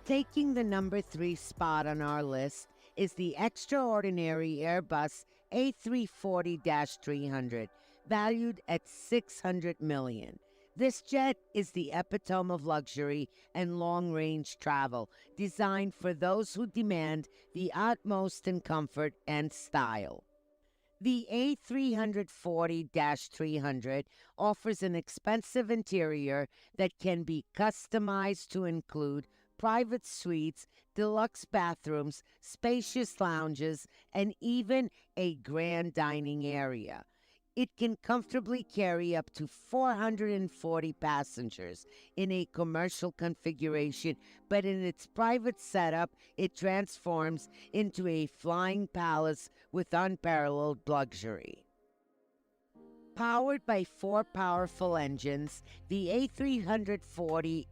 Taking the number 3 spot on our list is the extraordinary Airbus A340-300, valued at $600 million. This jet is the epitome of luxury and long-range travel, designed for those who demand the utmost in comfort and style. The A340-300 offers an expensive interior that can be customized to include private suites, deluxe bathrooms, spacious lounges, and even a grand dining area. It can comfortably carry up to 440 passengers in a commercial configuration, but in its private setup, it transforms into a flying palace with unparalleled luxury. Powered by 4 powerful engines, the A340